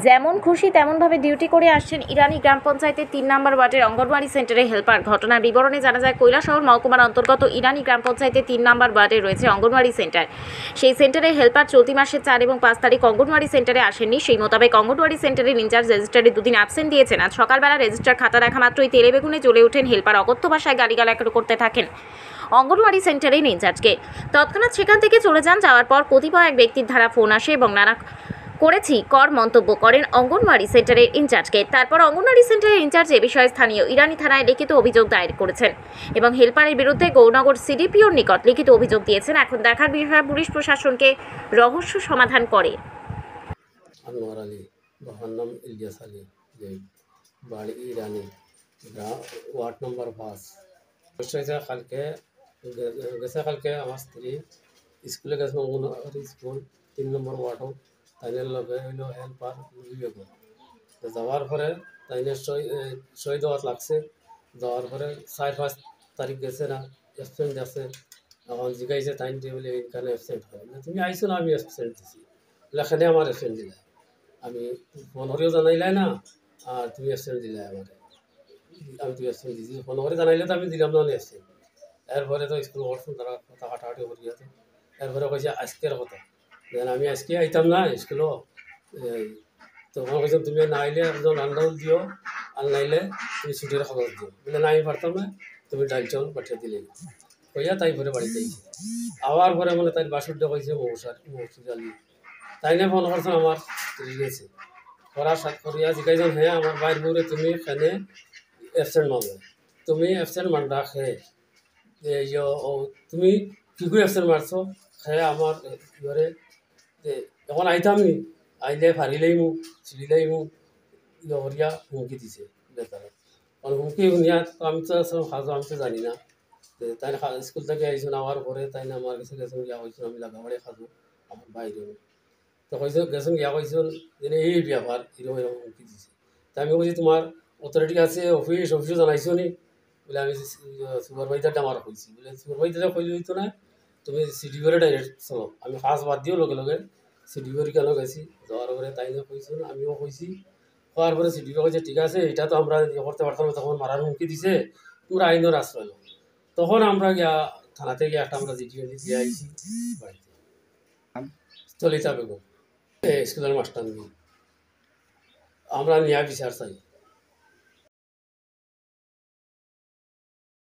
যেমন খুশি তেমনভাবে ডিউটি করে আসছেন ইরানি গ্রাম পঞ্চায়েতের ৩ নম্বর ওয়ার্ডের অঙ্গনওয়াড়ি সেন্টারে হেল্পার। ঘটনার বিবরণে জানা যায়, কৈলাসহর মহকুমার অন্তর্গত ইরানি গ্রাম পঞ্চায়েতের ৩ নম্বর ওয়ার্ডে রয়েছে অঙ্গনওয়াড়ি সেন্টার। সেই সেন্টারে হেল্পার চলতি মাসের ৪ এবং ৫ তারিখ অঙ্গনওয়াড়ি সেন্টারে আসেননি। সেই মোতাবেক অঙ্গনওয়াড়ি সেন্টারের ইনচার্জ রেজিস্ট্রারে দুদিন অ্যাবসেন্ট দিয়েছেন। আজ সকালবেলা রেজিস্ট্রার খাতা দেখা মাত্রই তেলে বেগুনে জ্বলে ওঠেন হেল্পার। অকথ্য ভাষায় গালিগালাজ করতে থাকেন অঙ্গনওয়াড়ি সেন্টারের ইনচার্জকে। তৎক্ষণাৎ সেখান থেকে চলে যান। যাওয়ার পর কতিপয় এক ব্যক্তির ধারা ফোন আসে এবং নানা করেছি কর মন্তব্য করেন অঙ্গনওয়াড়ি সেন্টারের ইনচার্জকে। তারপর অঙ্গনওয়াড়ি সেন্টারের ইনচার্জ এ বিষয়ে স্থানীয় ইরানি থানায় লিখিত অভিযোগ দায়ের করেছেন এবং হেল্পারের বিরুদ্ধে গৌরনগর সিডিপিওর নিকট লিখিত অভিযোগ দিয়েছেন। এখন দেখার বিষয় পুলিশ প্রশাসনকে রহস্য সমাধান করে। আনোয়ার আলী, বাবার নাম ইলিয়াস আলী, যে বাড়ি ইরানি, ওয়ার্ড নম্বর 5। কালকে আমার স্ত্রী স্কুলে গেছে, অঙ্গনওয়াড়ি স্কুল 3 নম্বর ওয়ার্ড, তাইনের লগে হইল হেল্পার বেগম। যাওয়ার পরে তাইনের সই দেওয়ার লাগছে। যাওয়ার পরে 4-5 তারিখ গেছে না, অ্যাবসেন্ট আছে। এখন জিগাইছে তাইন দিয়ে বলে এইখানে অ্যাবসেন্ট হয় না, তুমি আইসো না, আমি অ্যাবসেন্ট দিছি এখানে, আমার অ্যাবসেন্ট দিলা, আমি ফোন করেও জানাইলাই না, আর তুমি অ্যাবসেন্ট দিলাই আমার, আমি তুমি অ্যাবসেন্ট দিছি, ফোন করে জানাইলে তো আমি দিলাম না অ্যাবসেন্ট। এরপরে তো স্কুল করছো, তারা কথা কাটাকাটি করি আছে। এরপরে কইছে আজকের কথা, যেন আমি আজকে আইতাম না স্কুলও। তখন কইছে তুমি না আইলে একজন রান্নাউল দিও, আর নাইলে তুমি ছুটির খবর দিও। বলে না, আমি পারতাম না, তুমি ডাল চাউল পাঠিয়ে দিলে। কইয়া তাই ঘরে বাড়িতে আইছে। আবার পরে মানে তাই বাসুরটা কইছে মৌসুর আলী, তাই না ফোন করছেন আমার স্ত্রী গেছে করার সাথে করিয়া জিজ্ঞাসা, হ্যাঁ আমার বাইর বউরে তুমি এখানে অ্যাবসেন্ট মানবে, তুমি অ্যাবসেন্ট মানডা খেয়ে তুমি কি করে অ্যাবসেন্ট মারছো, খেয়ে আমার ঘরে এখন আইতাম নি, আইলে ফারিলেই মু ছিড়িলেই মু ইয়া হুমকি দিছে বেতারে। কারণ হুমকি শুনিয়া আমি তো সাজো, আমি তো জানি না। তাই স্কুল থেকে আইসুন, আমার পরে তাই না আমার কাছে গেছেন গিয়া কইসুন আমি লাগাবাড়ি খাজো আমার বাইরে। তো কইস গেছেন গিয়া কইসুন যে এই ব্যাপার এরকম এরকম হুমকি দিছে। তাই আমি কইছি তোমার অথরিটি আছে, অফিসও জানাইছো নি? বলে আমি সুপারভাইজারটা আমার কইছি। বলে সুপারভাইজারে কইলে হইতো না, তুমি সিডিওরে ডাইরেক্ট চলো। আমি কাজ বাদ দিও লগে লগে সিডিওর কেন গেছি। যাওয়ার পরে তাই না কইসুন, আমিও কইছি। হওয়ার পরে সিডিও কইছে ঠিক আছে, এটা তো আমরা করতে পারতাম না, তখন মারার হুমকি দিছে, তোমরা আইনের আশ্রয় লো। তখন আমরা গিয়া থানাতে গিয়ে একটা আমরা জিডিও দিয়ে আইছি বাড়িতে। চলিতা বেগম, স্কুলের মাস্টার নিয়ে আমরা নিয়া বিচার চাই।